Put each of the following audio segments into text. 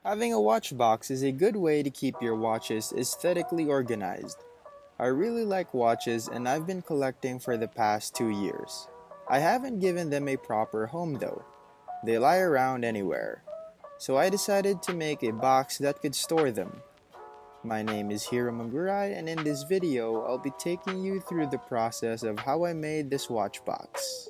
Having a watch box is a good way to keep your watches aesthetically organized. I really like watches and I've been collecting for the past 2 years. I haven't given them a proper home though. They lie around anywhere. So I decided to make a box that could store them. My name is Hiro Mangurai and in this video I'll be taking you through the process of how I made this watch box.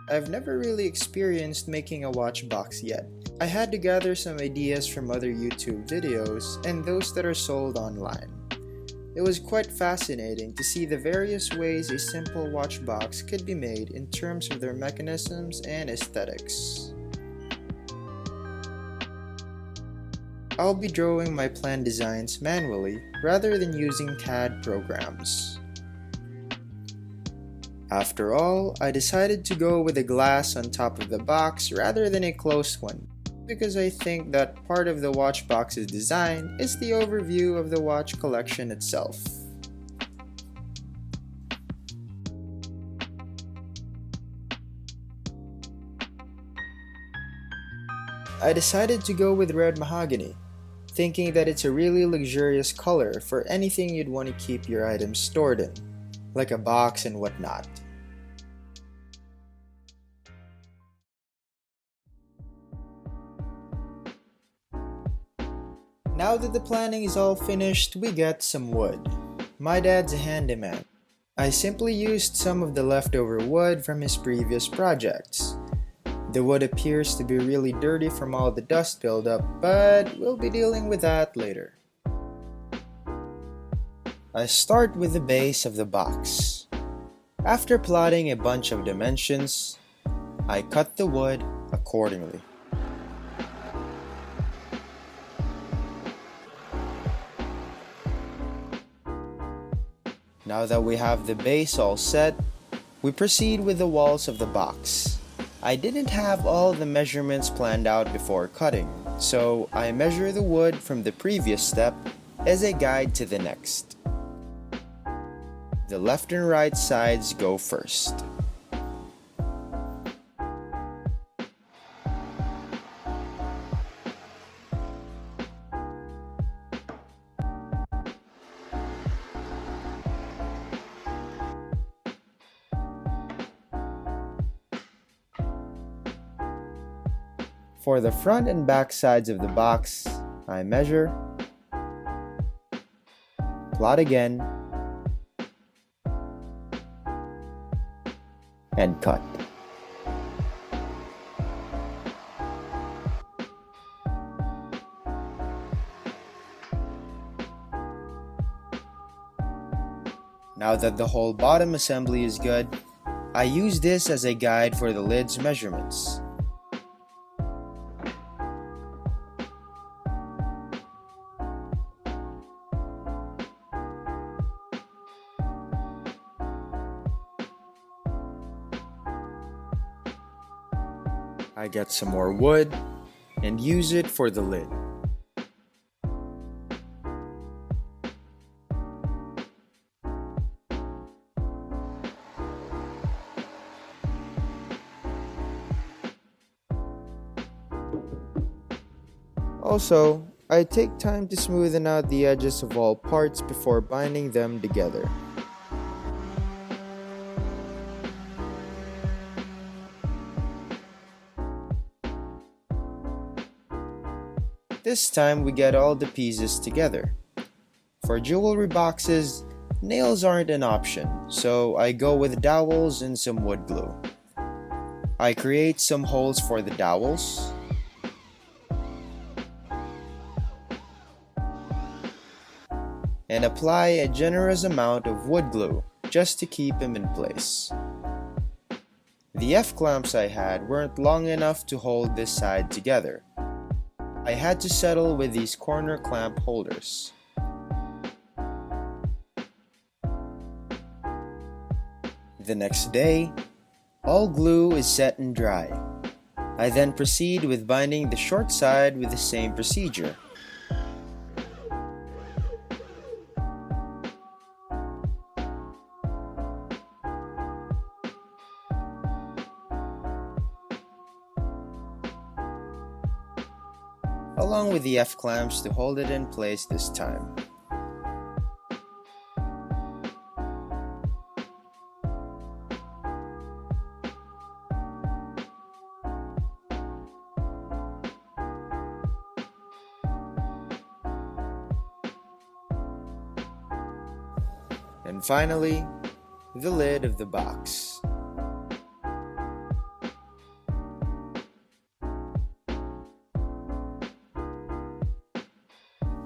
I've never really experienced making a watch box yet. I had to gather some ideas from other YouTube videos and those that are sold online. It was quite fascinating to see the various ways a simple watch box could be made in terms of their mechanisms and aesthetics. I'll be drawing my planned designs manually rather than using CAD programs. After all, I decided to go with a glass on top of the box rather than a closed one, because I think that part of the watch box's design is the overview of the watch collection itself. I decided to go with red mahogany, thinking that it's a really luxurious color for anything you'd want to keep your items stored in, like a box and whatnot. Now that the planning is all finished, we get some wood. My dad's a handyman. I simply used some of the leftover wood from his previous projects. The wood appears to be really dirty from all the dust buildup, but we'll be dealing with that later. I start with the base of the box. After plotting a bunch of dimensions, I cut the wood accordingly. Now that we have the base all set, we proceed with the walls of the box. I didn't have all the measurements planned out before cutting, so I measure the wood from the previous step as a guide to the next. The left and right sides go first. For the front and back sides of the box, I measure, plot again, and cut. Now that the whole bottom assembly is good, I use this as a guide for the lid's measurements. I get some more wood and use it for the lid. Also, I take time to smoothen out the edges of all parts before binding them together. This time we get all the pieces together. For jewelry boxes, nails aren't an option, so I go with dowels and some wood glue. I create some holes for the dowels, and apply a generous amount of wood glue just to keep them in place. The F-clamps I had weren't long enough to hold this side together. I had to settle with these corner clamp holders. The next day, all glue is set and dry. I then proceed with binding the short side with the same procedure. along with the F-clamps to hold it in place this time. And finally, the lid of the box.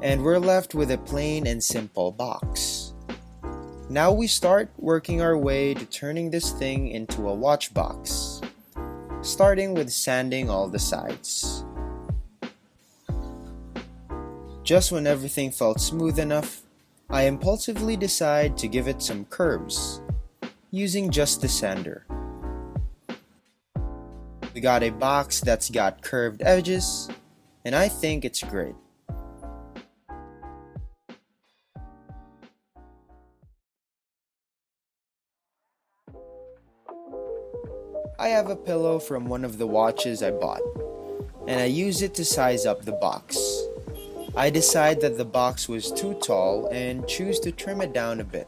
And we're left with a plain and simple box. Now we start working our way to turning this thing into a watch box, starting with sanding all the sides. Just when everything felt smooth enough, I impulsively decide to give it some curves, using just the sander. We got a box that's got curved edges, and I think it's great. I have a pillow from one of the watches I bought, and I use it to size up the box. I decide that the box was too tall and choose to trim it down a bit.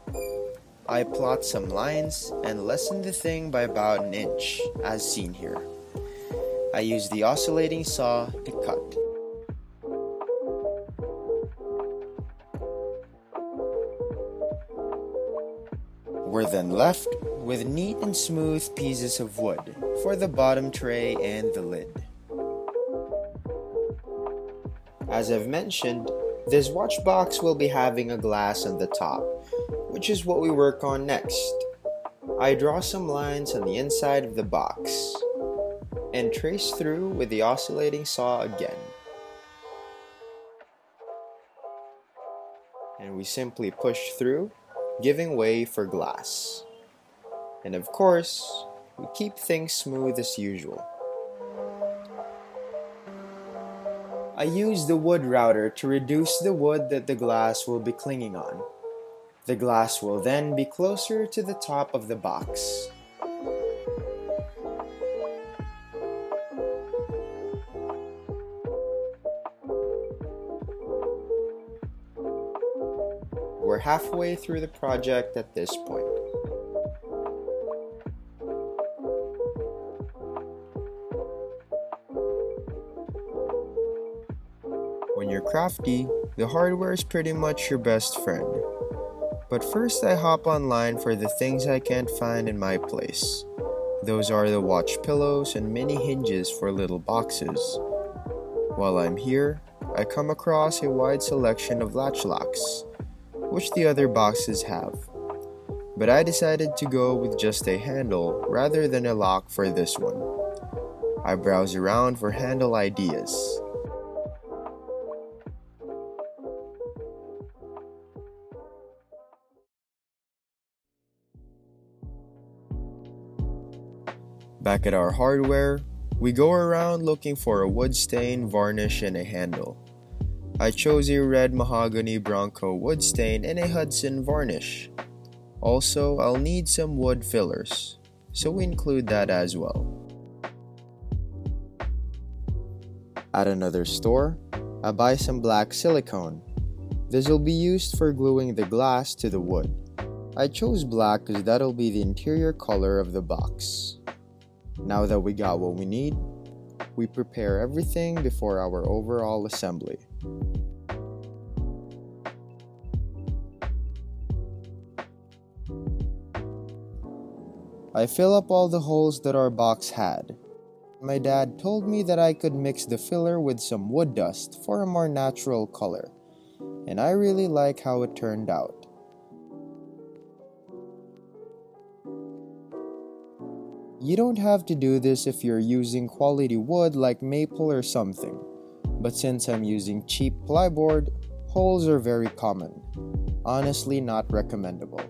I plot some lines and lessen the thing by about an inch, as seen here. I use the oscillating saw to cut. We're then left with neat and smooth pieces of wood for the bottom tray and the lid. As I've mentioned, this watch box will be having a glass on the top, which is what we work on next. I draw some lines on the inside of the box and trace through with the oscillating saw again. And we simply push through, giving way for glass. And of course, we keep things smooth as usual. I use the wood router to reduce the wood that the glass will be clinging on. The glass will then be closer to the top of the box. We're halfway through the project at this point. When you're crafty, the hardware is pretty much your best friend. But first I hop online for the things I can't find in my place. Those are the watch pillows and mini hinges for little boxes. While I'm here, I come across a wide selection of latch locks, which the other boxes have. But I decided to go with just a handle rather than a lock for this one. I browse around for handle ideas. Back at our hardware, we go around looking for a wood stain, varnish, and a handle. I chose a red mahogany Bronco wood stain and a Hudson varnish. Also, I'll need some wood fillers, so we include that as well. At another store, I buy some black silicone. This will be used for gluing the glass to the wood. I chose black because that'll be the interior color of the box. Now that we got what we need, we prepare everything before our overall assembly. I fill up all the holes that our box had. My dad told me that I could mix the filler with some wood dust for a more natural color, and I really like how it turned out. You don't have to do this if you're using quality wood like maple or something, but since I'm using cheap plywood, holes are very common. Honestly, not recommendable.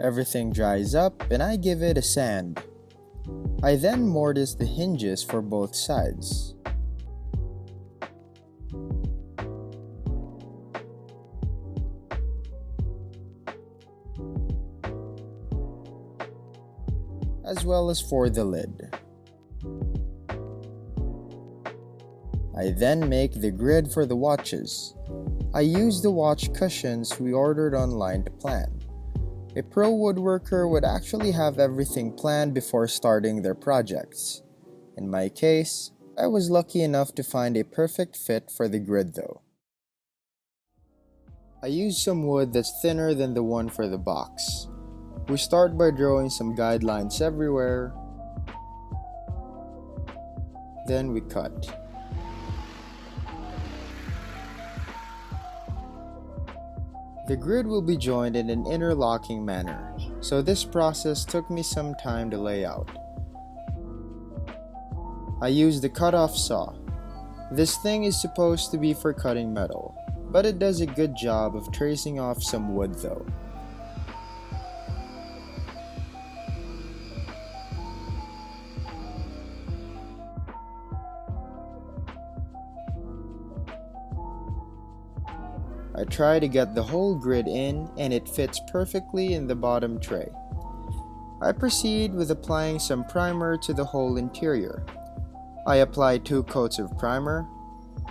Everything dries up and I give it a sand. I then mortise the hinges for both sides. as well as for the lid. I then make the grid for the watches. I use the watch cushions we ordered online to plan. A pro woodworker would actually have everything planned before starting their projects. In my case, I was lucky enough to find a perfect fit for the grid though. I use some wood that's thinner than the one for the box. We start by drawing some guidelines everywhere, then we cut. The grid will be joined in an interlocking manner, so this process took me some time to lay out. I used the cut-off saw. This thing is supposed to be for cutting metal, but it does a good job of tracing off some wood though. I try to get the whole grid in and it fits perfectly in the bottom tray. I proceed with applying some primer to the whole interior. I apply 2 coats of primer.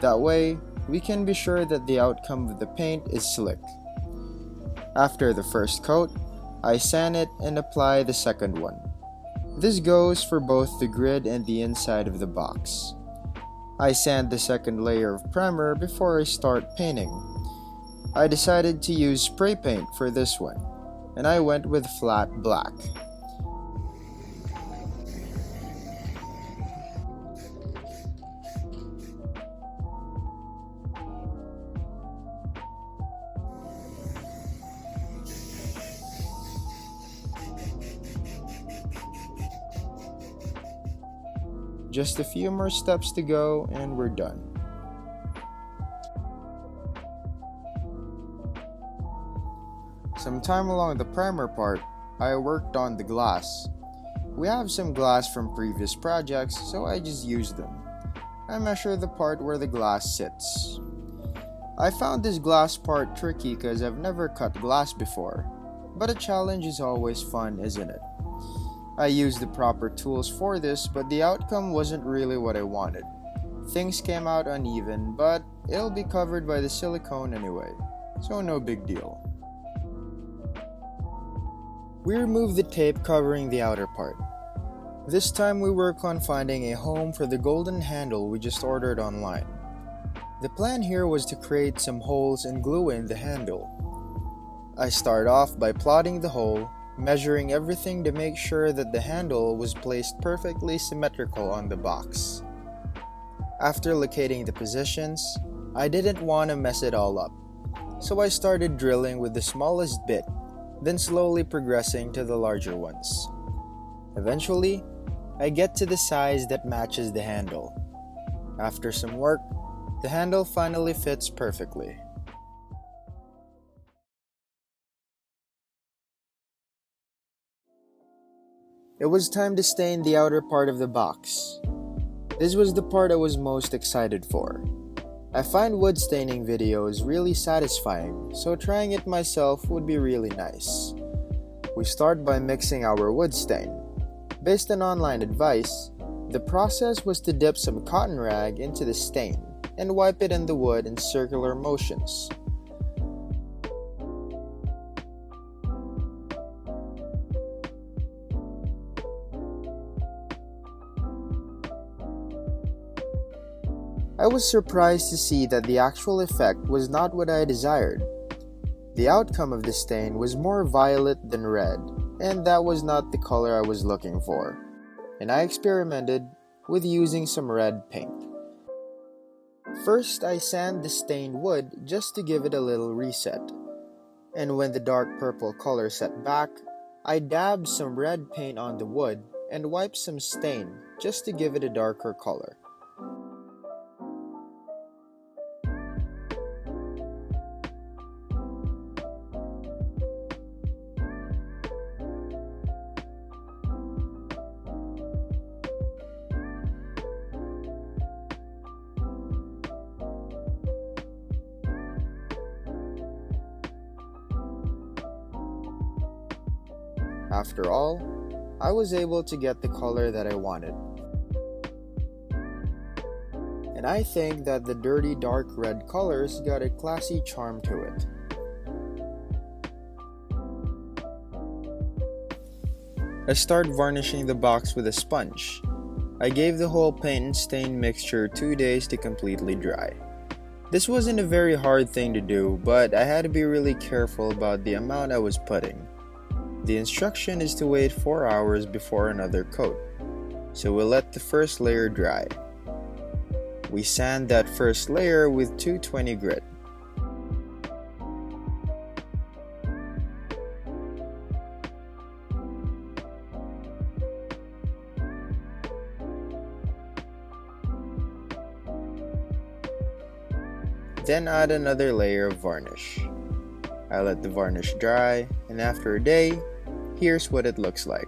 That way, we can be sure that the outcome of the paint is slick. After the first coat, I sand it and apply the second one. This goes for both the grid and the inside of the box. I sand the second layer of primer before I start painting. I decided to use spray paint for this one, and I went with flat black. Just a few more steps to go and we're done. Sometime along the primer part, I worked on the glass. We have some glass from previous projects, so I just used them. I measure the part where the glass sits. I found this glass part tricky because I've never cut glass before, but a challenge is always fun, isn't it? I used the proper tools for this, but the outcome wasn't really what I wanted. Things came out uneven, but it'll be covered by the silicone anyway, so no big deal. We remove the tape covering the outer part. This time we work on finding a home for the golden handle we just ordered online. The plan here was to create some holes and glue in the handle. I start off by plotting the hole, measuring everything to make sure that the handle was placed perfectly symmetrical on the box. After locating the positions, I didn't want to mess it all up, so I started drilling with the smallest bit, then slowly progressing to the larger ones. Eventually, I get to the size that matches the handle. After some work, the handle finally fits perfectly. It was time to stain the outer part of the box. This was the part I was most excited for. I find wood staining videos really satisfying, so trying it myself would be really nice. We start by mixing our wood stain. Based on online advice, the process was to dip some cotton rag into the stain and wipe it in the wood in circular motions. I was surprised to see that the actual effect was not what I desired. The outcome of the stain was more violet than red, and that was not the color I was looking for, and I experimented with using some red paint. First, I sand the stained wood just to give it a little reset, and when the dark purple color set back, I dabbed some red paint on the wood and wiped some stain just to give it a darker color. After all, I was able to get the color that I wanted. And I think that the dirty dark red colors got a classy charm to it. I start varnishing the box with a sponge. I gave the whole paint and stain mixture 2 days to completely dry. This wasn't a very hard thing to do, but I had to be really careful about the amount I was putting. The instruction is to wait 4 hours before another coat, so we'll let the first layer dry. We sand that first layer with 220 grit. Then add another layer of varnish. I let the varnish dry, and after a day, here's what it looks like.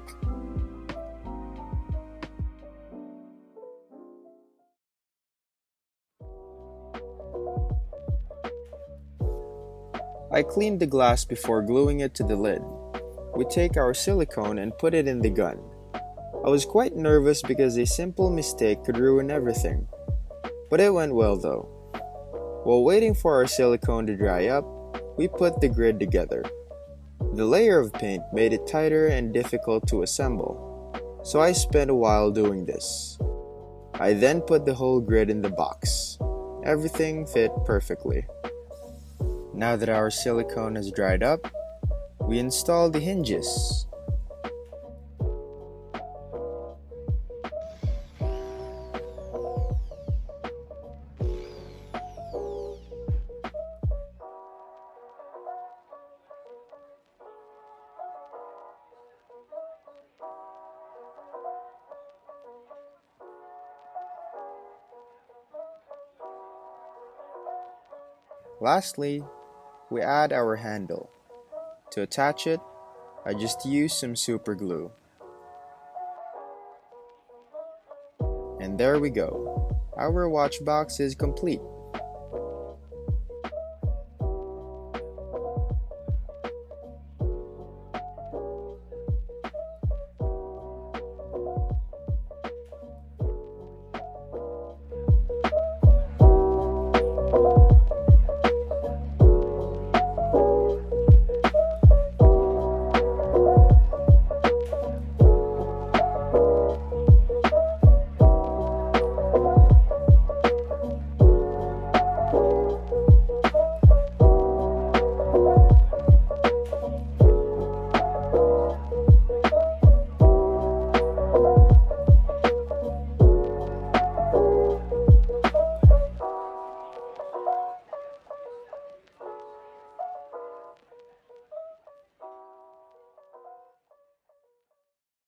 I cleaned the glass before gluing it to the lid. We take our silicone and put it in the gun. I was quite nervous because a simple mistake could ruin everything. But it went well though. While waiting for our silicone to dry up, we put the grid together. The layer of paint made it tighter and difficult to assemble, so I spent a while doing this. I then put the whole grid in the box. Everything fit perfectly. Now that our silicone has dried up, we install the hinges. Lastly, we add our handle. To attach it, I just use some super glue. And there we go. Our watch box is complete.